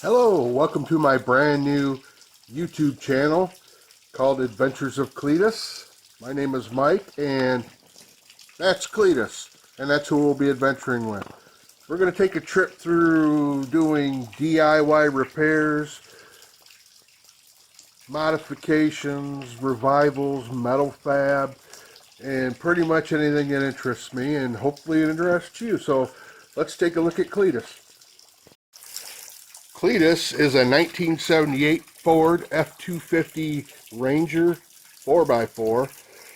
Hello, welcome to my brand new YouTube channel called Adventures of Cletus. My name is Mike and that's Cletus, and that's who we'll be adventuring with. We're going to take a trip through doing DIY repairs, modifications, revivals, metal fab, and pretty much anything that interests me and hopefully it interests you. So let's take a look at Cletus. Cletus is a 1978 Ford F-250 Ranger 4x4.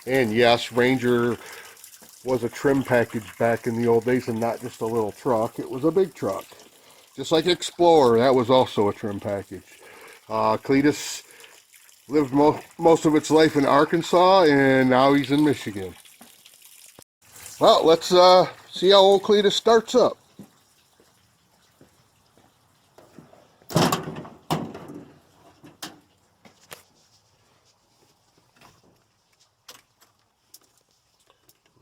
And yes, Ranger was a trim package back in the old days and not just a little truck. It was a big truck. Just like Explorer, that was also a trim package. Cletus lived most of its life in Arkansas and now he's in Michigan. Well, let's see how old Cletus starts up.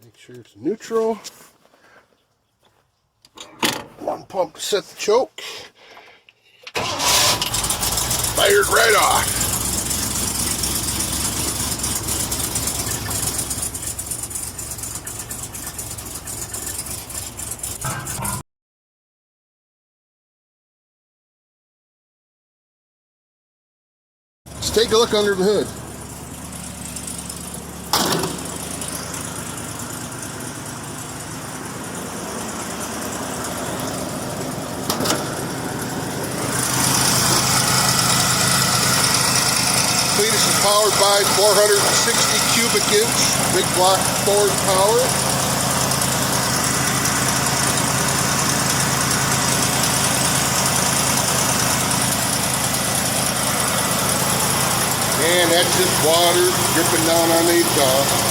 Make sure it's neutral. One pump to set the choke. Fired right off. Let's take a look under the hood. Cletus is powered by 460 cubic inch big block Ford power. And that's just water dripping down on the exhaust.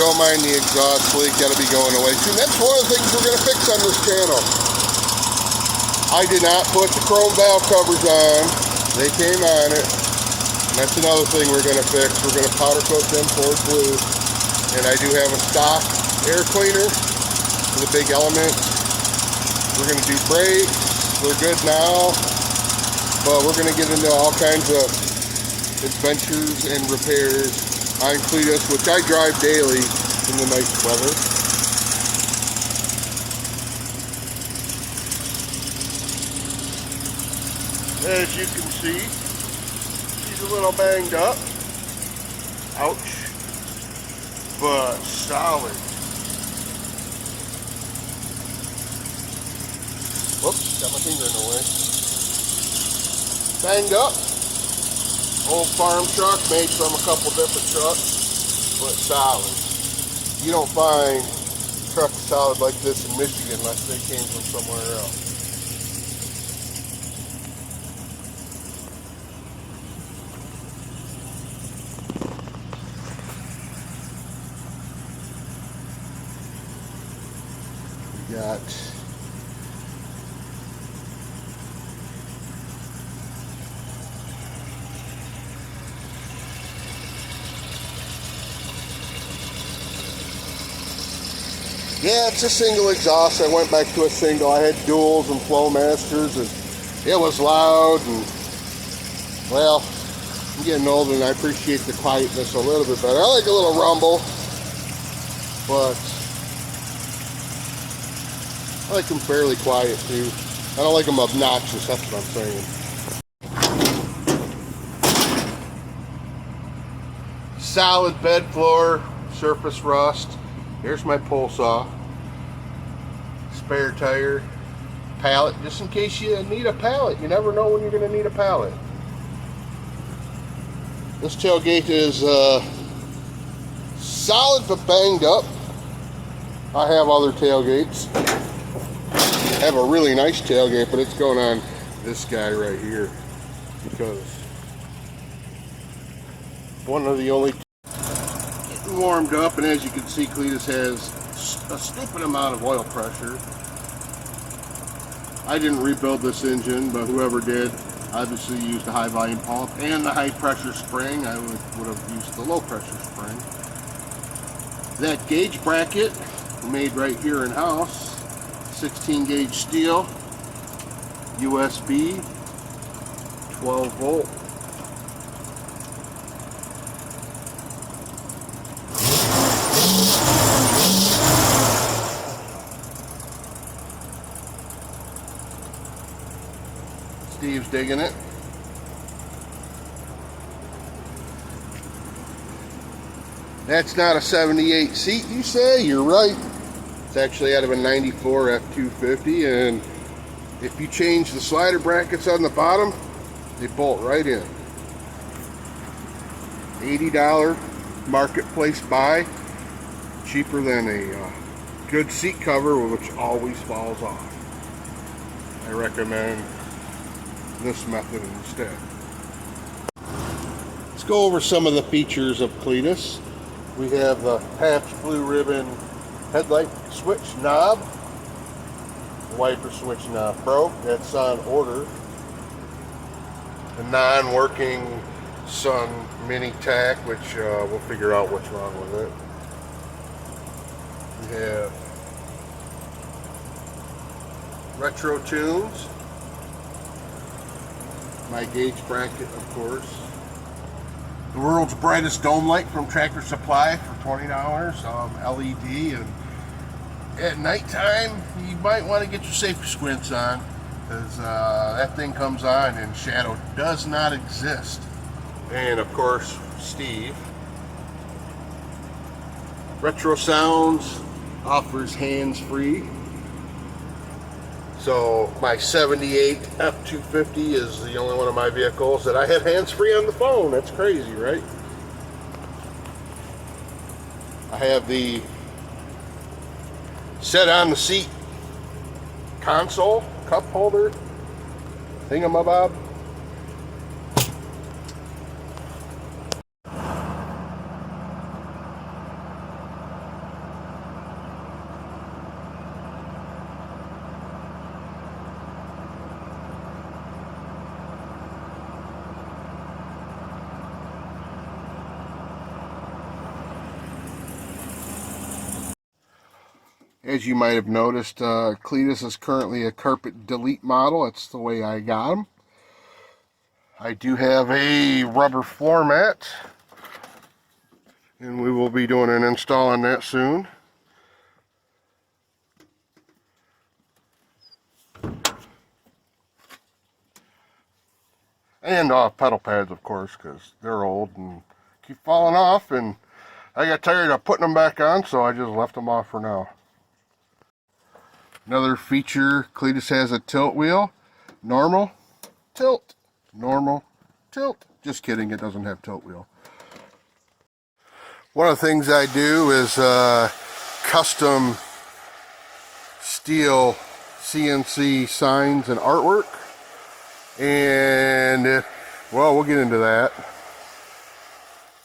Don't mind the exhaust leak, that'll be going away soon. That's one of the things we're going to fix on this channel. I did not put the chrome valve covers on. They came on it. And that's another thing we're going to fix. We're going to powder coat them Ford blue. And I do have a stock air cleaner for the big Element. We're going to do brakes. We're good now. But we're going to get into all kinds of adventures and repairs on Cletus, which I drive daily in the nice weather. As you can see, she's a little banged up. Ouch. But solid. Whoops, got my finger in the way. Banged up. Old farm truck, made from a couple different trucks, but solid. You don't find trucks solid like this in Michigan unless they came from somewhere else. We got yeah, it's a single exhaust. I went back to a single. I had duals and Flowmasters, and it was loud. And well, I'm getting older, and I appreciate the quietness a little bit better. I like a little rumble, but I like them fairly quiet too. I don't like them obnoxious. That's what I'm saying. Solid bed floor, surface rust. Here's my pull saw, spare tire, pallet, just in case you need a pallet. You never know when you're going to need a pallet. This tailgate is solid but banged up. I have other tailgates. I have a really nice tailgate, but it's going on this guy right here because one of the only getting warmed up, and as you can see, Cleetus has a stupid amount of oil pressure. I didn't rebuild this engine, but whoever did obviously used the high volume pump and the high pressure spring. I would have used the low pressure spring. That gauge bracket made right here in house, 16 gauge steel, USB, 12 volt. Steve's digging it. That's not a 78 seat, you say? You're right. It's actually out of a 94 F250, and if you change the slider brackets on the bottom, they bolt right in. $80 marketplace buy, cheaper than a good seat cover, which always falls off. I recommend this method instead. Let's go over some of the features of Cleetus. We have the Pabst Blue Ribbon headlight switch knob, wiper switch knob pro, that's on order. The non-working Sun Mini Tack, which we'll figure out what's wrong with it. We have retro tunes, my gauge bracket, of course. The world's brightest dome light from Tractor Supply for $20, LED, and at nighttime you might want to get your safety squints on, because that thing comes on and shadow does not exist. And of course, Steve. Retro Sounds offers hands-free. So my 78 F250 is the only one of my vehicles that I have hands-free on the phone. That's crazy, right? I have the set on the seat console, cup holder, thingamabob. As you might have noticed, Cleetus is currently a carpet delete model. That's the way I got them. I do have a rubber floor mat, and we will be doing an install on that soon. And pedal pads, of course, because they're old and keep falling off, and I got tired of putting them back on, so I just left them off for now. Another feature, Cleetus has a tilt wheel. Normal, tilt, normal, tilt. Just kidding, it doesn't have tilt wheel. One of the things I do is custom steel CNC signs and artwork. And, well, we'll get into that.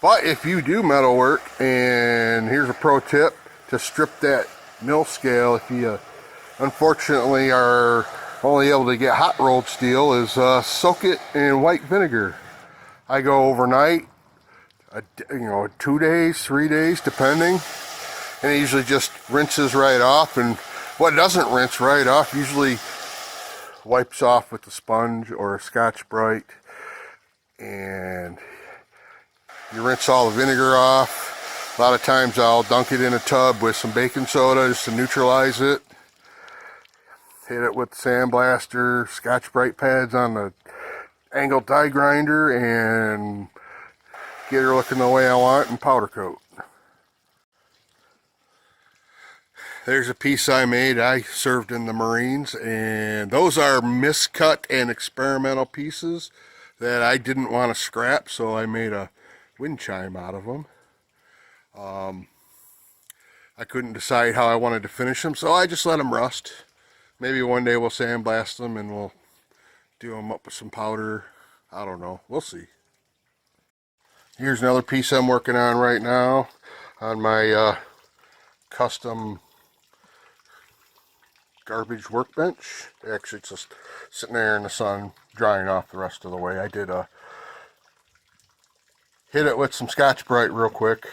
But if you do metal work, and here's a pro tip, to strip that mill scale, if you unfortunately are only able to get hot rolled steel, is soak it in white vinegar. I go overnight, 2 days, 3 days, depending, and it usually just rinses right off. And what doesn't rinse right off usually wipes off with a sponge or a Scotch-Brite, and you rinse all the vinegar off. A lot of times I'll dunk it in a tub with some baking soda just to neutralize it. Hit it with sandblaster, Scotch-Brite pads on the angled die grinder, and get her looking the way I want, and powder coat. There's a piece I made. I served in the Marines, and those are miscut and experimental pieces that I didn't want to scrap, so I made a wind chime out of them. I couldn't decide how I wanted to finish them, so I just let them rust. Maybe one day we'll sandblast them and we'll do them up with some powder. I don't know. We'll see. Here's another piece I'm working on right now on my custom garbage workbench. Actually, it's just sitting there in the sun drying off the rest of the way. I did hit it with some Scotch-Brite real quick.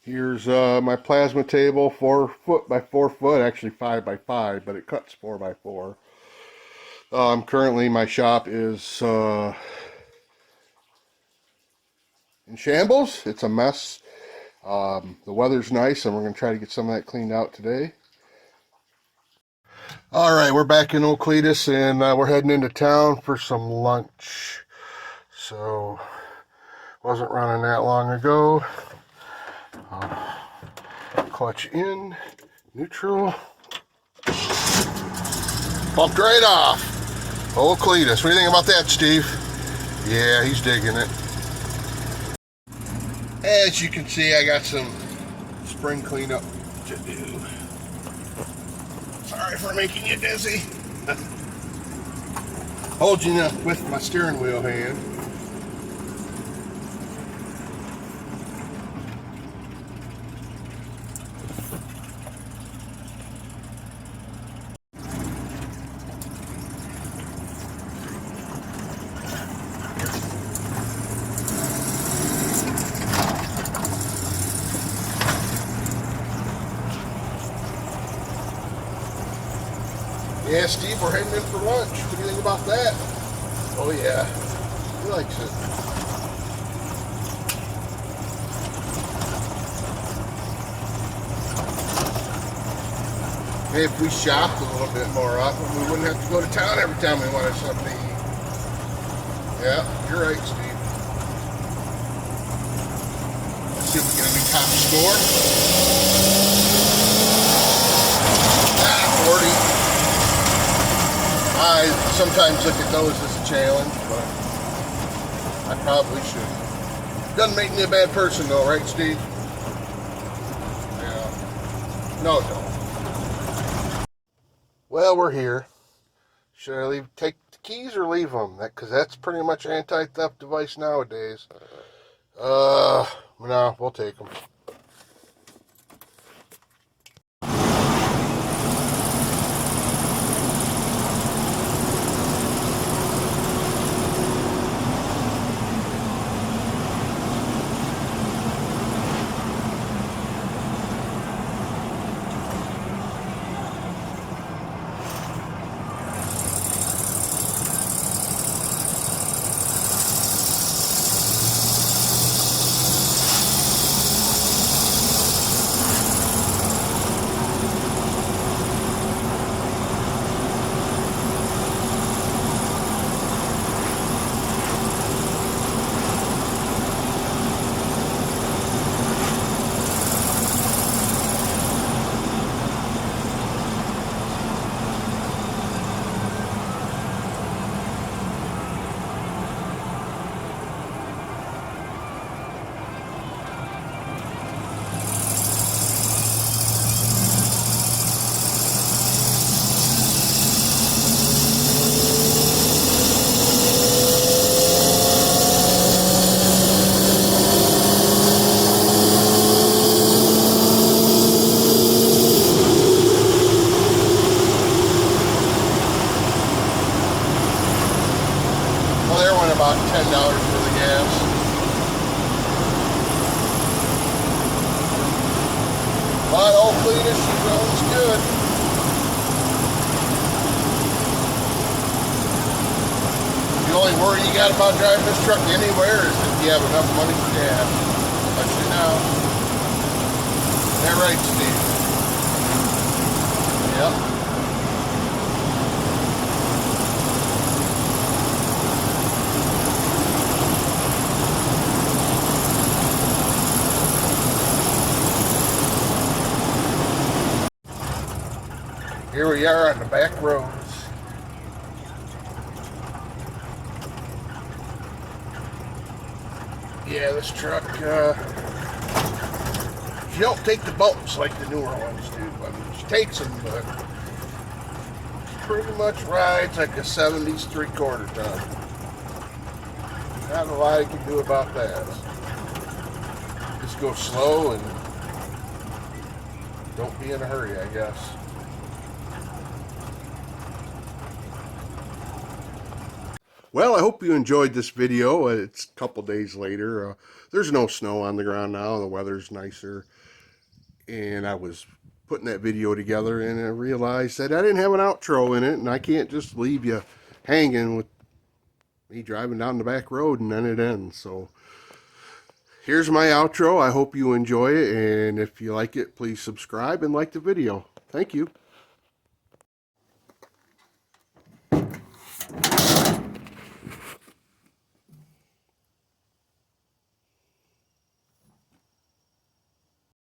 Here's my plasma table, 4 foot by 4 foot, actually 5 by 5, but it cuts 4 by 4. Currently my shop is in shambles. It's a mess. The weather's nice, and we're going to try to get some of that cleaned out today. Alright, we're back in Old Cletus, and we're heading into town for some lunch. So, wasn't running that long ago. Clutch in, neutral. Bumped right off. Old Cletus. What do you think about that, Steve? Yeah, he's digging it. As you can see, I got some spring cleanup to do. Sorry for making you dizzy. Holding you with my steering wheel hand. Yeah, Steve, we're heading in for lunch. What do you think about that? Oh, yeah. He likes it. Hey, if we shopped a little bit more often, we wouldn't have to go to town every time we wanted something to eat. Yeah, you're right, Steve. Let's see if we can get a top score. 40. I sometimes look at those as a challenge, but I probably should. Doesn't make me a bad person though, right, Steve? Yeah. No, don't. Well, we're here. Should I take the keys or leave them? Because that's pretty much an anti-theft device nowadays. No, we'll take them. About $10 for the gas. But Old Cletus, she runs good. The only worry you got about driving this truck anywhere is if you have enough money for gas. Let you know. Is that right, Steve? Yep. we are on the back roads. Yeah, this truck, she don't take the bumps like the newer ones do. I mean, she takes them, but she pretty much rides like a 70s 3/4 ton. Not a lot you can do about that. Just go slow and don't be in a hurry, I guess. Well, I hope you enjoyed this video. It's a couple days later. There's no snow on the ground now. The weather's nicer. And I was putting that video together and I realized that I didn't have an outro in it. And I can't just leave you hanging with me driving down the back road and then it ends. So here's my outro. I hope you enjoy it. And if you like it, please subscribe and like the video. Thank you.